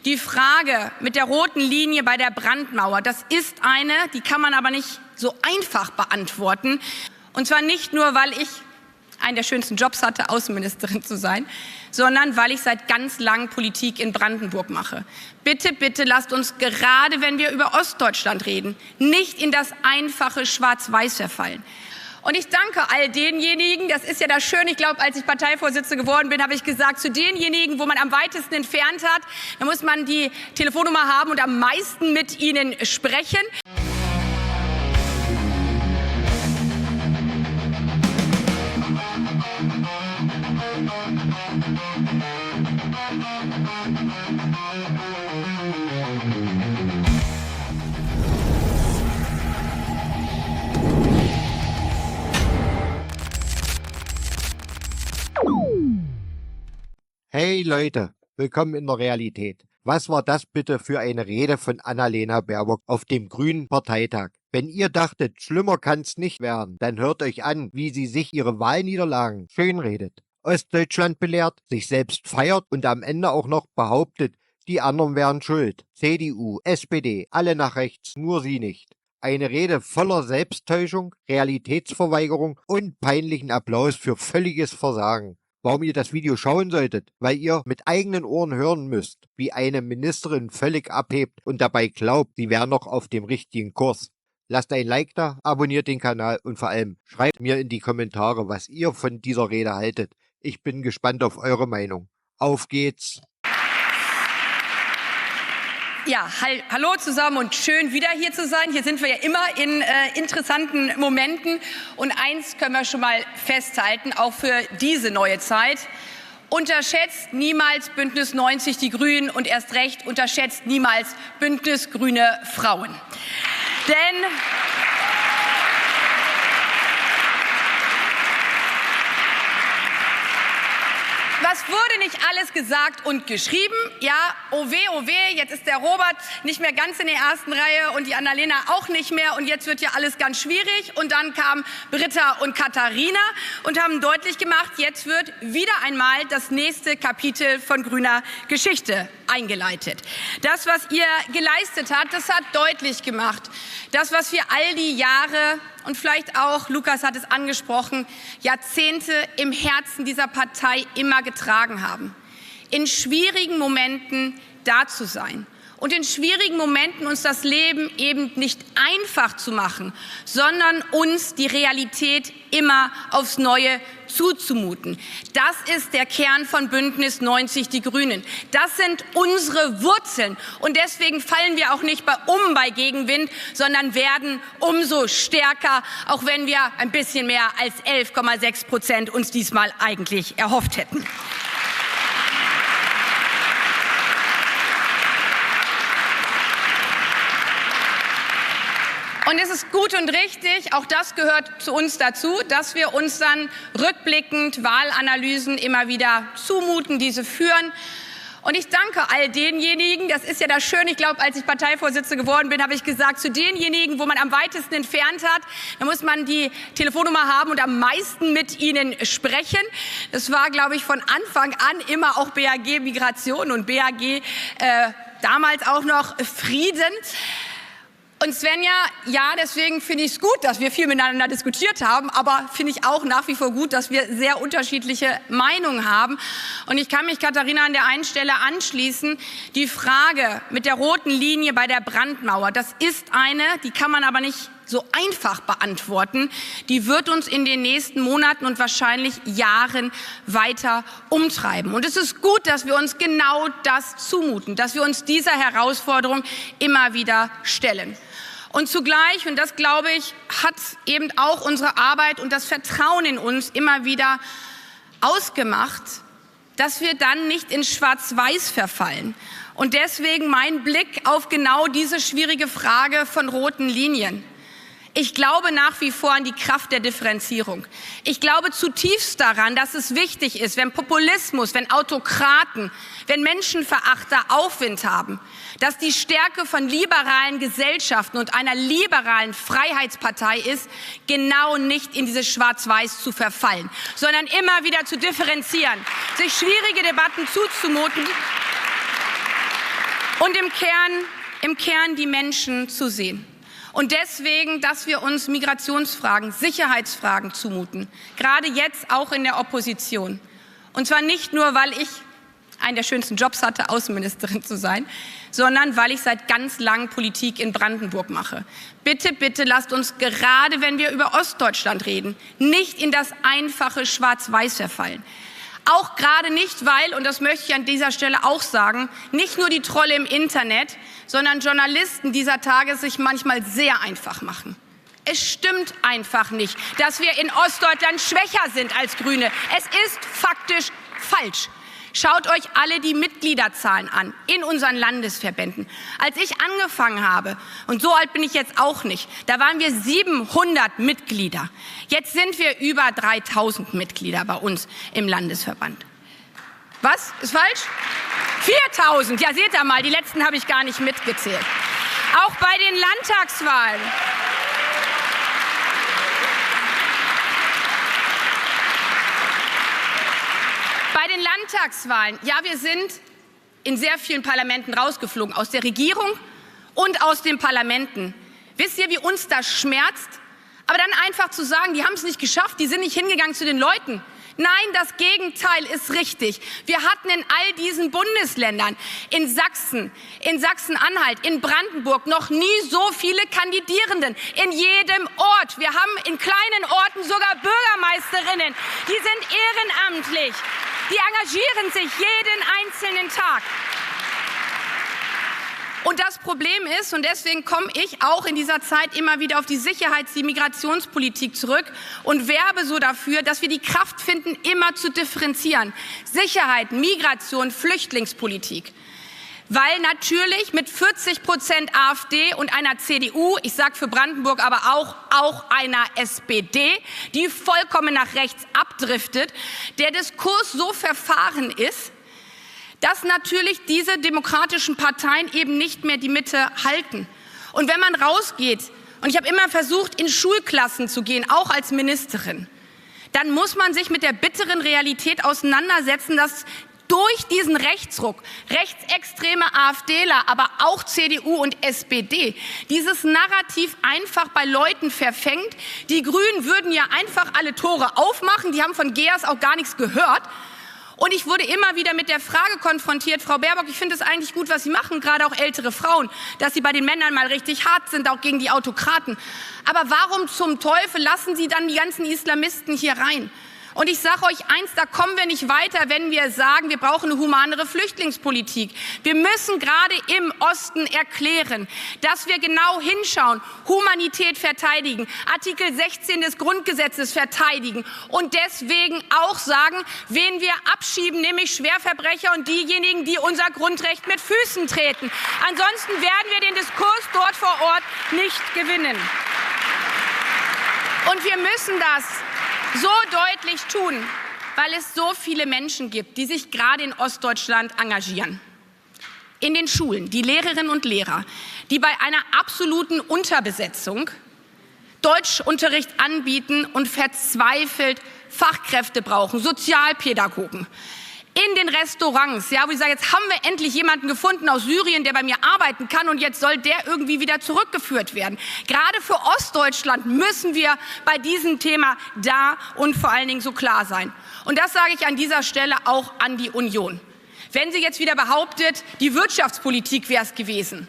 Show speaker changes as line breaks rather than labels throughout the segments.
Die Frage mit der roten Linie bei der Brandmauer, das ist eine, die kann man aber nicht so einfach beantworten. Und zwar nicht nur, weil ich einen der schönsten Jobs hatte, Außenministerin zu sein, sondern weil ich seit ganz langem Politik in Brandenburg mache. Bitte, bitte lasst uns, gerade wenn wir über Ostdeutschland reden, nicht in das einfache Schwarz-Weiß verfallen. Und ich danke all denjenigen, das ist ja das Schöne, ich glaube, als ich Parteivorsitzende geworden bin, habe ich gesagt, zu denjenigen, wo man am weitesten entfernt hat, da muss man die Telefonnummer haben und am meisten mit ihnen sprechen.
Hey Leute, willkommen in der Realität. Was war das bitte für eine Rede von Annalena Baerbock auf dem Grünen Parteitag? Wenn ihr dachtet, schlimmer kann's nicht werden, dann hört euch an, wie sie sich ihre Wahlniederlagen schönredet. Ostdeutschland belehrt, sich selbst feiert und am Ende auch noch behauptet, die anderen wären schuld. CDU, SPD, alle nach rechts, nur sie nicht. Eine Rede voller Selbsttäuschung, Realitätsverweigerung und peinlichen Applaus für völliges Versagen. Warum ihr das Video schauen solltet? Weil ihr mit eigenen Ohren hören müsst, wie eine Ministerin völlig abhebt und dabei glaubt, sie wäre noch auf dem richtigen Kurs. Lasst ein Like da, abonniert den Kanal und vor allem schreibt mir in die Kommentare, was ihr von dieser Rede haltet. Ich bin gespannt auf eure Meinung. Auf geht's!
Ja, hallo zusammen und schön wieder hier zu sein. Hier sind wir ja immer in interessanten Momenten. Und eins können wir schon mal festhalten, auch für diese neue Zeit. Unterschätzt niemals Bündnis 90 die Grünen und erst recht unterschätzt niemals Bündnis Grüne Frauen. Denn was wurde nicht alles gesagt und geschrieben? Ja, oh weh, jetzt ist der Robert nicht mehr ganz in der ersten Reihe und die Annalena auch nicht mehr und jetzt wird ja alles ganz schwierig. Und dann kamen Britta und Katharina und haben deutlich gemacht, jetzt wird wieder einmal das nächste Kapitel von grüner Geschichte eingeleitet. Das, was ihr geleistet habt, das hat deutlich gemacht, das, was wir all die Jahre und vielleicht auch, Lukas hat es angesprochen, Jahrzehnte im Herzen dieser Partei immer getragen haben. In schwierigen Momenten da zu sein und in schwierigen Momenten uns das Leben eben nicht einfach zu machen, sondern uns die Realität immer aufs Neue zuzumuten. Das ist der Kern von Bündnis 90 Die Grünen. Das sind unsere Wurzeln. Und deswegen fallen wir auch nicht bei Gegenwind, sondern werden umso stärker, auch wenn wir ein bisschen mehr als 11,6% uns diesmal eigentlich erhofft hätten. Und es ist gut und richtig, auch das gehört zu uns dazu, dass wir uns dann rückblickend Wahlanalysen immer wieder zumuten, diese führen. Und ich danke all denjenigen, das ist ja das Schöne, ich glaube, als ich Parteivorsitzende geworden bin, habe ich gesagt, zu denjenigen, wo man am weitesten entfernt hat, da muss man die Telefonnummer haben und am meisten mit ihnen sprechen. Das war, glaube ich, von Anfang an immer auch BAG Migration und BAG damals auch noch Frieden. Und Svenja, ja, deswegen finde ich es gut, dass wir viel miteinander diskutiert haben, aber finde ich auch nach wie vor gut, dass wir sehr unterschiedliche Meinungen haben. Und ich kann mich Katharina an der einen Stelle anschließen. Die Frage mit der roten Linie bei der Brandmauer, das ist eine, die kann man aber nicht so einfach beantworten. Die wird uns in den nächsten Monaten und wahrscheinlich Jahren weiter umtreiben. Und es ist gut, dass wir uns genau das zumuten, dass wir uns dieser Herausforderung immer wieder stellen. Und zugleich, und das glaube ich, hat eben auch unsere Arbeit und das Vertrauen in uns immer wieder ausgemacht, dass wir dann nicht in Schwarz-Weiß verfallen. Und deswegen mein Blick auf genau diese schwierige Frage von roten Linien. Ich glaube nach wie vor an die Kraft der Differenzierung. Ich glaube zutiefst daran, dass es wichtig ist, wenn Populismus, wenn Autokraten, wenn Menschenverachter Aufwind haben, dass die Stärke von liberalen Gesellschaften und einer liberalen Freiheitspartei ist, genau nicht in dieses Schwarz-Weiß zu verfallen, sondern immer wieder zu differenzieren, sich schwierige Debatten zuzumuten und im Kern die Menschen zu sehen. Und deswegen, dass wir uns Migrationsfragen, Sicherheitsfragen zumuten, gerade jetzt auch in der Opposition. Und zwar nicht nur, weil ich einen der schönsten Jobs hatte, Außenministerin zu sein, sondern weil ich seit ganz langem Politik in Brandenburg mache. Bitte, bitte lasst uns, gerade wenn wir über Ostdeutschland reden, nicht in das einfache Schwarz-Weiß verfallen. Auch gerade nicht, weil, und das möchte ich an dieser Stelle auch sagen, nicht nur die Trolle im Internet, sondern Journalisten dieser Tage sich manchmal sehr einfach machen. Es stimmt einfach nicht, dass wir in Ostdeutschland schwächer sind als Grüne. Es ist faktisch falsch. Schaut euch alle die Mitgliederzahlen an in unseren Landesverbänden. Als ich angefangen habe, und so alt bin ich jetzt auch nicht, da waren wir 700 Mitglieder. Jetzt sind wir über 3000 Mitglieder bei uns im Landesverband. Was? Ist falsch? 4000. Ja, seht ihr mal, die letzten habe ich gar nicht mitgezählt. Auch bei den Landtagswahlen. Bei den Landtagswahlen, ja, wir sind in sehr vielen Parlamenten rausgeflogen, aus der Regierung und aus den Parlamenten. Wisst ihr, wie uns das schmerzt? Aber dann einfach zu sagen, die haben es nicht geschafft, die sind nicht hingegangen zu den Leuten. Nein, das Gegenteil ist richtig. Wir hatten in all diesen Bundesländern, in Sachsen, in Sachsen-Anhalt, in Brandenburg noch nie so viele Kandidierenden. In jedem Ort. Wir haben in kleinen Orten sogar Bürgermeisterinnen. Die sind ehrenamtlich. Die engagieren sich jeden einzelnen Tag. Und das Problem ist, und deswegen komme ich auch in dieser Zeit immer wieder auf die die Migrationspolitik zurück und werbe so dafür, dass wir die Kraft finden, immer zu differenzieren. Sicherheit, Migration, Flüchtlingspolitik. Weil natürlich mit 40% AfD und einer CDU, ich sage für Brandenburg aber auch einer SPD, die vollkommen nach rechts abdriftet, der Diskurs so verfahren ist, dass natürlich diese demokratischen Parteien eben nicht mehr die Mitte halten. Und wenn man rausgeht, und ich habe immer versucht, in Schulklassen zu gehen, auch als Ministerin, dann muss man sich mit der bitteren Realität auseinandersetzen, dass durch diesen Rechtsruck, rechtsextreme AfDler, aber auch CDU und SPD, dieses Narrativ einfach bei Leuten verfängt. Die Grünen würden ja einfach alle Tore aufmachen, die haben von Geers auch gar nichts gehört. Und ich wurde immer wieder mit der Frage konfrontiert, Frau Baerbock, ich finde es eigentlich gut, was Sie machen, gerade auch ältere Frauen, dass Sie bei den Männern mal richtig hart sind, auch gegen die Autokraten. Aber warum zum Teufel lassen Sie dann die ganzen Islamisten hier rein? Und ich sage euch eins, da kommen wir nicht weiter, wenn wir sagen, wir brauchen eine humanere Flüchtlingspolitik. Wir müssen gerade im Osten erklären, dass wir genau hinschauen, Humanität verteidigen, Artikel 16 des Grundgesetzes verteidigen und deswegen auch sagen, wen wir abschieben, nämlich Schwerverbrecher und diejenigen, die unser Grundrecht mit Füßen treten. Ansonsten werden wir den Diskurs dort vor Ort nicht gewinnen. Und wir müssen das so deutlich tun, weil es so viele Menschen gibt, die sich gerade in Ostdeutschland engagieren. In den Schulen, die Lehrerinnen und Lehrer, die bei einer absoluten Unterbesetzung Deutschunterricht anbieten und verzweifelt Fachkräfte brauchen, Sozialpädagogen. In den Restaurants, ja, wo ich sage, jetzt haben wir endlich jemanden gefunden aus Syrien, der bei mir arbeiten kann und jetzt soll der irgendwie wieder zurückgeführt werden. Gerade für Ostdeutschland müssen wir bei diesem Thema da und vor allen Dingen so klar sein. Und das sage ich an dieser Stelle auch an die Union. Wenn sie jetzt wieder behauptet, die Wirtschaftspolitik wäre es gewesen.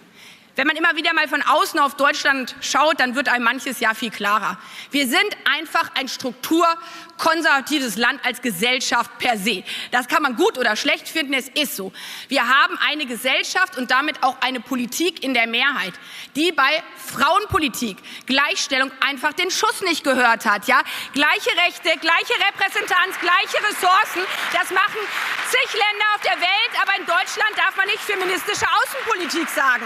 Wenn man immer wieder mal von außen auf Deutschland schaut, dann wird einem manches Jahr viel klarer. Wir sind einfach ein strukturkonservatives Land als Gesellschaft per se. Das kann man gut oder schlecht finden, es ist so. Wir haben eine Gesellschaft und damit auch eine Politik in der Mehrheit, die bei Frauenpolitik, Gleichstellung einfach den Schuss nicht gehört hat. Ja? Gleiche Rechte, gleiche Repräsentanz, gleiche Ressourcen, das machen zig Länder auf der Welt, aber in Deutschland darf man nicht feministische Außenpolitik sagen.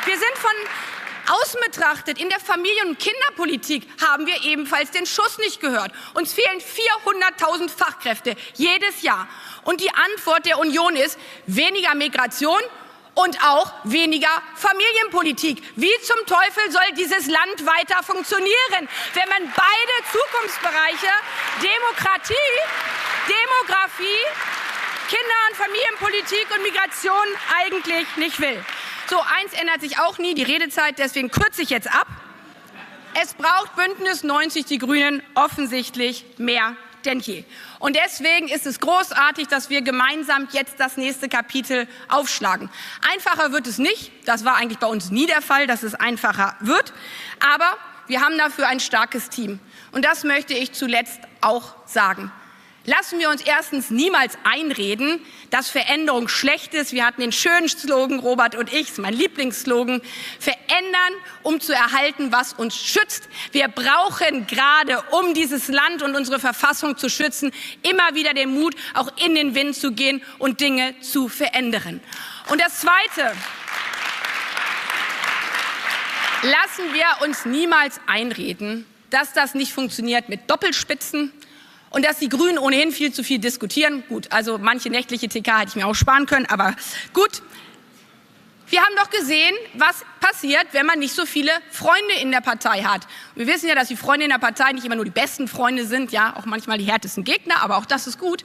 Wir sind von außen betrachtet, in der Familien- und Kinderpolitik haben wir ebenfalls den Schuss nicht gehört. Uns fehlen 400.000 Fachkräfte jedes Jahr. Und die Antwort der Union ist weniger Migration und auch weniger Familienpolitik. Wie zum Teufel soll dieses Land weiter funktionieren, wenn man beide Zukunftsbereiche, Demokratie, Demografie, Kinder- und Familienpolitik und Migration eigentlich nicht will? So, eins ändert sich auch nie, die Redezeit, deswegen kürze ich jetzt ab. Es braucht Bündnis 90 Die Grünen offensichtlich mehr denn je. Und deswegen ist es großartig, dass wir gemeinsam jetzt das nächste Kapitel aufschlagen. Einfacher wird es nicht. Das war eigentlich bei uns nie der Fall, dass es einfacher wird. Aber wir haben dafür ein starkes Team. Und das möchte ich zuletzt auch sagen. Lassen wir uns erstens niemals einreden, dass Veränderung schlecht ist. Wir hatten den schönen Slogan, Robert und ich, das ist mein Lieblingsslogan, verändern, um zu erhalten, was uns schützt. Wir brauchen gerade, um dieses Land und unsere Verfassung zu schützen, immer wieder den Mut, auch in den Wind zu gehen und Dinge zu verändern. Und das Zweite, lassen wir uns niemals einreden, dass das nicht funktioniert mit Doppelspitzen, und dass die Grünen ohnehin viel zu viel diskutieren. Gut, also manche nächtliche TK hätte ich mir auch sparen können, aber gut. Wir haben doch gesehen, was passiert, wenn man nicht so viele Freunde in der Partei hat. Wir wissen ja, dass die Freunde in der Partei nicht immer nur die besten Freunde sind, ja, auch manchmal die härtesten Gegner, aber auch das ist gut.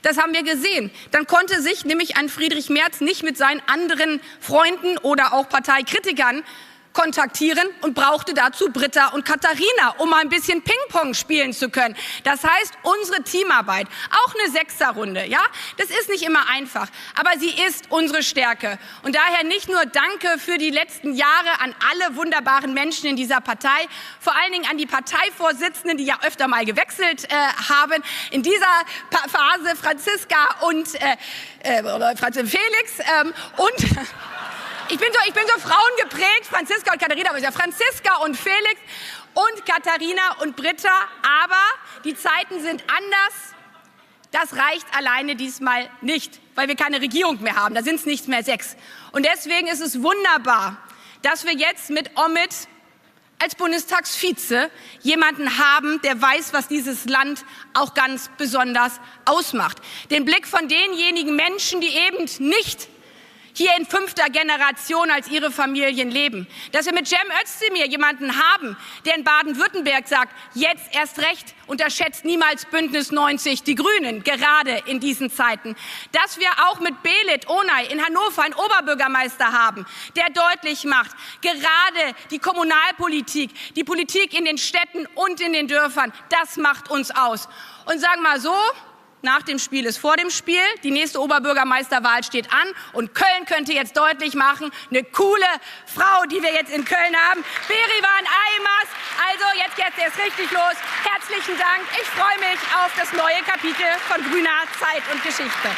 Das haben wir gesehen. Dann konnte sich nämlich ein Friedrich Merz nicht mit seinen anderen Freunden oder auch Parteikritikern kontaktieren und brauchte dazu Britta und Katharina, um mal ein bisschen Ping-Pong spielen zu können. Das heißt, unsere Teamarbeit, auch eine Sechserrunde, ja, das ist nicht immer einfach, aber sie ist unsere Stärke. Und daher nicht nur Danke für die letzten Jahre an alle wunderbaren Menschen in dieser Partei, vor allen Dingen an die Parteivorsitzenden, die ja öfter mal gewechselt haben. In dieser Phase Franziska und Felix und Ich bin so frauengeprägt, Franziska und Katharina, aber ich sage Franziska und Felix und Katharina und Britta, aber die Zeiten sind anders. Das reicht alleine diesmal nicht, weil wir keine Regierung mehr haben, da sind es nicht mehr 6. Und deswegen ist es wunderbar, dass wir jetzt mit Omid als Bundestagsvize jemanden haben, der weiß, was dieses Land auch ganz besonders ausmacht. Den Blick von denjenigen Menschen, die eben nicht hier in 5. Generation als ihre Familien leben. Dass wir mit Cem Özdemir jemanden haben, der in Baden-Württemberg sagt, jetzt erst recht, unterschätzt niemals Bündnis 90 Die Grünen, gerade in diesen Zeiten. Dass wir auch mit Belit Onay in Hannover einen Oberbürgermeister haben, der deutlich macht, gerade die Kommunalpolitik, die Politik in den Städten und in den Dörfern, das macht uns aus. Und sagen wir mal so, nach dem Spiel ist vor dem Spiel. Die nächste Oberbürgermeisterwahl steht an. Und Köln könnte jetzt deutlich machen, eine coole Frau, die wir jetzt in Köln haben, Berivan Aymas. Also jetzt geht's erst richtig los. Herzlichen Dank. Ich freue mich auf das neue Kapitel von grüner Zeit und Geschichte.